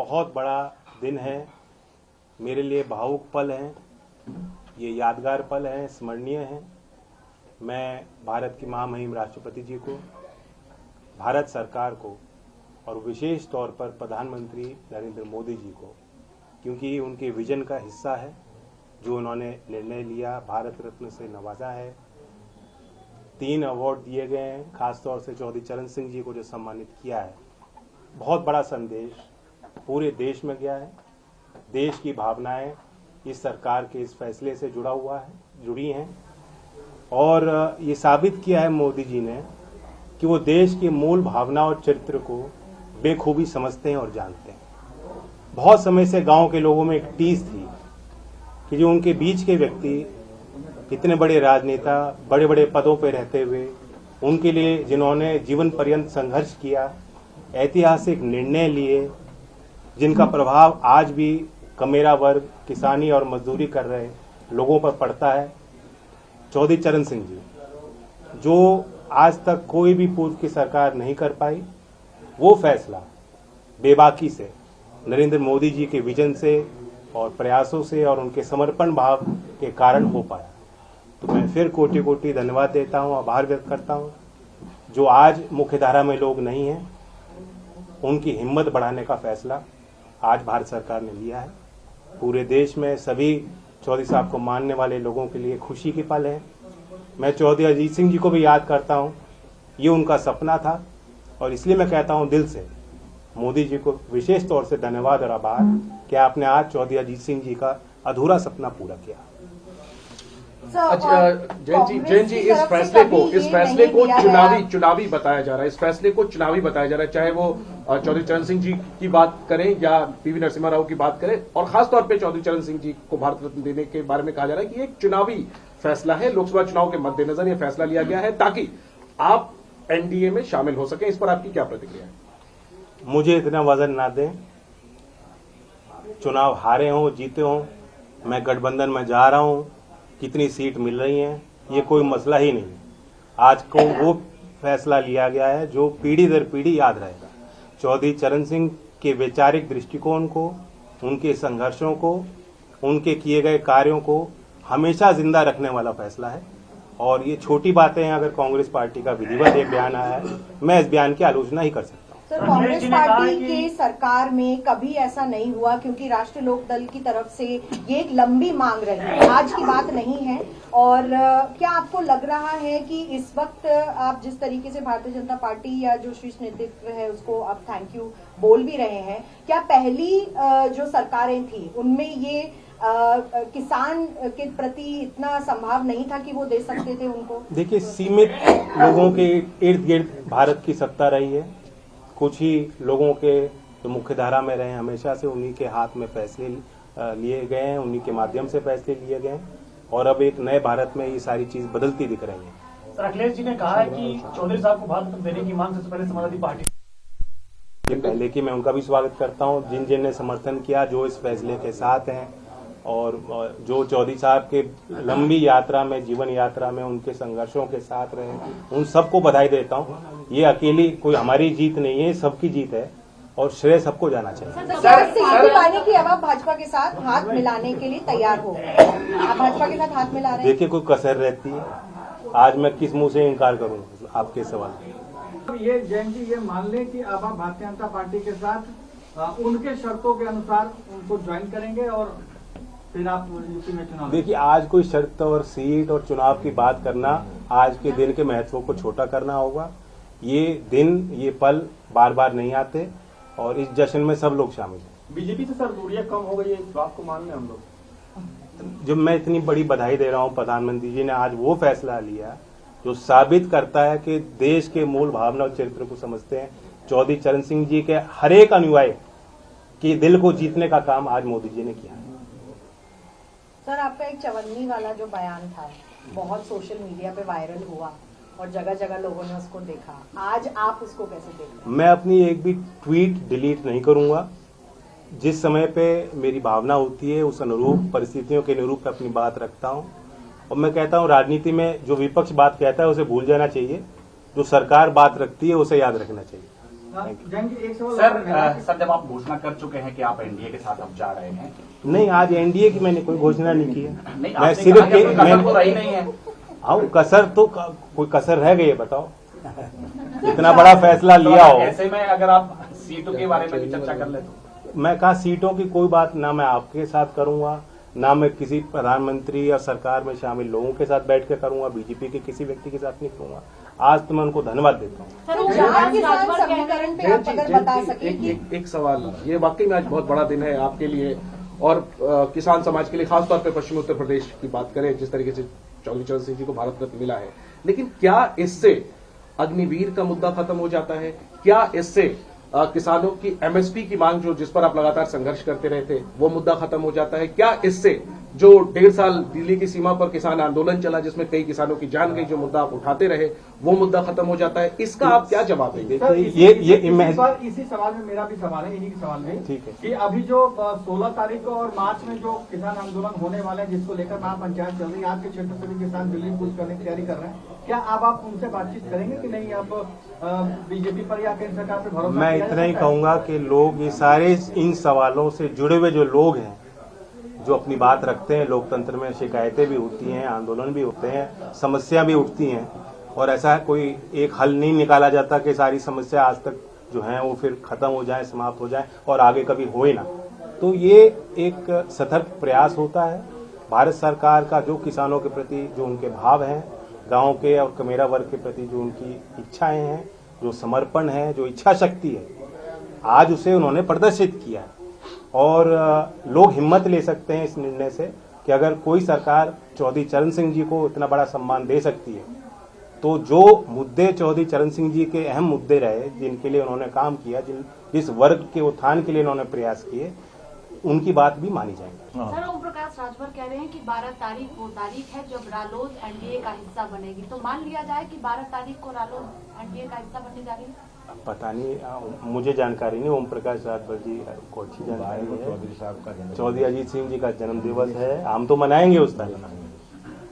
बहुत बड़ा दिन है, मेरे लिए भावुक पल है, ये यादगार पल है, स्मरणीय है। मैं भारत की महामहिम राष्ट्रपति जी को, भारत सरकार को और विशेष तौर पर प्रधानमंत्री नरेंद्र मोदी जी को, क्योंकि उनके विजन का हिस्सा है, जो उन्होंने निर्णय लिया, भारत रत्न से नवाजा है, 3 अवार्ड दिए गए हैं, खासतौर से चौधरी चरण सिंह जी को जो सम्मानित किया है। बहुत बड़ा संदेश पूरे देश में गया है। देश की भावनाएं इस सरकार के इस फैसले से जुड़ी हैं और ये साबित किया है मोदी जी ने कि वो देश की मूल भावना और चरित्र को बेखूबी समझते हैं और जानते हैं। बहुत समय से गांव के लोगों में एक टीस थी कि जो उनके बीच के व्यक्ति इतने बड़े राजनेता, बड़े बड़े पदों पर रहते हुए, उनके लिए जिन्होंने जीवन पर्यंत संघर्ष किया, ऐतिहासिक निर्णय लिए, जिनका प्रभाव आज भी कमेरा वर्ग, किसानी और मजदूरी कर रहे लोगों पर पड़ता है, चौधरी चरण सिंह जी, जो आज तक कोई भी पूर्व की सरकार नहीं कर पाई, वो फैसला बेबाकी से नरेंद्र मोदी जी के विजन से और प्रयासों से और उनके समर्पण भाव के कारण हो पाया। तो मैं फिर कोटि कोटि धन्यवाद देता हूँ, आभार व्यक्त करता हूँ। जो आज मुख्यधारा में लोग नहीं हैं, उनकी हिम्मत बढ़ाने का फैसला आज भारत सरकार ने लिया है। पूरे देश में सभी चौधरी साहब को मानने वाले लोगों के लिए खुशी की पल है। मैं चौधरी अजीत सिंह जी को भी याद करता हूँ, ये उनका सपना था और इसलिए मैं कहता हूँ दिल से मोदी जी को विशेष तौर से धन्यवाद और आभार कि आपने आज चौधरी अजीत सिंह जी का अधूरा सपना पूरा किया। जैन जी, इस फैसले को चुनावी बताया जा रहा है, इस फैसले को चुनावी बताया जा रहा है, चाहे वो चौधरी चरण सिंह जी की बात करें या पीवी नरसिम्हा राव की बात करें, और खासतौर पे चौधरी चरण सिंह जी को भारत रत्न देने के बारे में कहा जा रहा है कि एक चुनावी फैसला है। लोकसभा चुनाव के मद्देनजर यह फैसला लिया गया है ताकि आप एनडीए में शामिल हो सके। इस पर आपकी क्या प्रतिक्रिया है? मुझे इतना वजन ना दें, चुनाव हारे हों जीते हों, मैं गठबंधन में जा रहा हूं, कितनी सीट मिल रही हैं, ये कोई मसला ही नहीं। आज को वो फैसला लिया गया है जो पीढ़ी दर पीढ़ी याद रहेगा। चौधरी चरण सिंह के वैचारिक दृष्टिकोण को, उनके संघर्षों को, उनके किए गए कार्यों को हमेशा जिंदा रखने वाला फैसला है। और ये छोटी बातें हैं, अगर कांग्रेस पार्टी का विधिवत एक बयान आया है, मैं इस बयान की आलोचना ही कर सकता हूँ। सर, कांग्रेस पार्टी की सरकार में कभी ऐसा नहीं हुआ, क्योंकि राष्ट्रीय लोक दल की तरफ से ये एक लंबी मांग रही है, आज की बात नहीं है। और क्या आपको लग रहा है कि इस वक्त आप जिस तरीके से भारतीय जनता पार्टी या जो शीर्ष नेतृत्व है उसको आप थैंक यू बोल भी रहे हैं, क्या पहली जो सरकारें थी उनमें ये किसान के प्रति इतना संभाव नहीं था कि वो दे सकते थे उनको? देखिए, सीमित लोगों के इर्द गिर्द भारत की सत्ता रही है। कुछ ही लोगों के जो मुख्य धारा में रहे हमेशा से, उन्हीं के हाथ में फैसले लिए गए हैं, उन्हीं के माध्यम से फैसले लिए गए हैं और अब एक नए भारत में ये सारी चीज बदलती दिख रही है। सर, अखिलेश जी ने कहा है कि चौधरी साहब को भारत रत्न देने की मांग सबसे पहले समाजवादी पार्टी पहले की, मैं उनका भी स्वागत करता हूं, जिन ने समर्थन किया, जो इस फैसले के साथ हैं और जो चौधरी साहब के लंबी यात्रा में, जीवन यात्रा में उनके संघर्षों के साथ रहे, उन सबको बधाई देता हूं। ये अकेली कोई हमारी जीत नहीं है, सबकी जीत है और श्रेय सबको जाना चाहिए। पाने की अब आप भाजपा के साथ हाथ मिलाने के लिए तैयार हो, आप भाजपा के साथ हाथ मिला रहे हैं? देखिए, कोई कसर रहती है, आज मैं किस मुंह से इनकार करूं आपके सवाल। ये जैन जी, ये मान लें कि अब आप भारतीय जनता पार्टी के साथ उनके शर्तों के अनुसार उनको ज्वाइन करेंगे और फिर आप यूपी में चुनाव? देखिए, आज कोई शर्त और सीट और चुनाव की बात करना आज के दिन के महत्व को छोटा करना होगा। ये दिन, ये पल बार बार नहीं आते और इस जश्न में सब लोग शामिल हैं। बीजेपी से सर दूरियां कम हो गई है, इस बात को मान लें हम लोग? जब मैं इतनी बड़ी बधाई दे रहा हूं, प्रधानमंत्री जी ने आज वो फैसला लिया जो साबित करता है कि देश के मूल भावना और चरित्र को समझते हैं। चौधरी चरण सिंह जी के हर एक अनुयायी के दिल को जीतने का काम आज मोदी जी ने किया है। सर, आपका एक चवन्नी वाला जो बयान था बहुत सोशल मीडिया पे वायरल हुआ और जगह जगह लोगों ने उसको देखा, आज आप उसको कैसे देख रहे हैं? मैं अपनी एक भी ट्वीट डिलीट नहीं करूंगा। जिस समय पे मेरी भावना होती है उस अनुरूप, परिस्थितियों के अनुरूप अपनी बात रखता हूं और मैं कहता हूं, राजनीति में जो विपक्ष बात कहता है उसे भूल जाना चाहिए, जो सरकार बात रखती है उसे याद रखना चाहिए। जंग एक सवाल सर जब आप घोषणा कर चुके हैं कि आप एनडीए के साथ अब जा रहे हैं, नहीं, आज एनडीए की मैंने कोई घोषणा नहीं की है। नहीं, मैं आपने सिर्फ कहा कि कसर तो रही नहीं है। हाँ, कसर तो कोई कसर रह गई है, बताओ। इतना बड़ा फैसला लिया हो। ऐसे में अगर आप सीटों के बारे में भी चर्चा कर ले तो मैं कहा सीटों की कोई बात ना मैं आपके साथ करूंगा, ना मैं किसी प्रधानमंत्री या सरकार में शामिल लोगों के साथ बैठ के करूंगा, बीजेपी के किसी व्यक्ति के साथ नहीं करूंगा। आज तो मैं उनको धन्यवाद देता हूँ। एक सवाल, ये वाकई में आज बहुत बड़ा दिन है आपके लिए और किसान समाज के लिए, खासतौर पे पश्चिमी उत्तर प्रदेश की बात करें, जिस तरीके से चौधरी चरण सिंह जी को भारत रत्न मिला है, लेकिन क्या इससे अग्निवीर का मुद्दा खत्म हो जाता है? क्या इससे किसानों की एमएसपी की मांग जिस पर आप लगातार संघर्ष करते रहे थे वो मुद्दा खत्म हो जाता है? क्या इससे जो 1.5 साल दिल्ली की सीमा पर किसान आंदोलन चला जिसमें कई किसानों की जान गई, जो मुद्दा आप उठाते रहे, वो मुद्दा खत्म हो जाता है? इसका आप क्या जवाब देंगे? इसी सवाल में मेरा भी सवाल है, इन्हीं के सवाल में, ठीक है, कि अभी जो 16 तारीख को और मार्च में जो किसान आंदोलन होने वाले हैं, जिसको लेकर महापंचायत चल रही है, आपके क्षेत्र से भी किसान दिल्ली कूच करने की तैयारी कर रहे हैं, क्या अब आप उनसे बातचीत करेंगे कि नहीं? अब बीजेपी पर या केंद्र सरकार पर भरोसा? मैं इतना ही कहूंगा कि लोग ये सारे इन सवालों से जुड़े हुए जो लोग हैं, जो अपनी बात रखते हैं, लोकतंत्र में शिकायतें भी होती हैं, आंदोलन भी होते हैं, समस्या भी उठती हैं, और ऐसा कोई एक हल नहीं निकाला जाता कि सारी समस्या आज तक जो है वो फिर खत्म हो जाए, समाप्त हो जाए और आगे कभी होए ना। तो ये एक सतर्क प्रयास होता है भारत सरकार का, जो किसानों के प्रति जो उनके भाव हैं, गांव के और कमेरा वर्ग के प्रति जो उनकी इच्छाएं हैं, जो समर्पण है, जो इच्छा शक्ति है, आज उसे उन्होंने प्रदर्शित किया है। और लोग हिम्मत ले सकते हैं इस निर्णय से कि अगर कोई सरकार चौधरी चरण सिंह जी को इतना बड़ा सम्मान दे सकती है, तो जो मुद्दे चौधरी चरण सिंह जी के अहम मुद्दे रहे, जिनके लिए उन्होंने काम किया, जिस वर्ग के उत्थान के लिए उन्होंने प्रयास किए, उनकी बात भी मानी जाएगी। सर, ओम प्रकाश राजभर कह रहे हैं कि 12 तारीख वो तारीख है जब रालोद एनडीए का हिस्सा बनेगी, तो मान लिया जाए कि 12 तारीख को रालोद एनडीए का हिस्सा बनने जा रही है? पता नहीं, मुझे जानकारी नहीं। ओम प्रकाश राजभर जी को अच्छी जानकारी है। चौधरी अजीत सिंह जी का जन्म दिवस है, हम तो मनाएंगे उस दिन।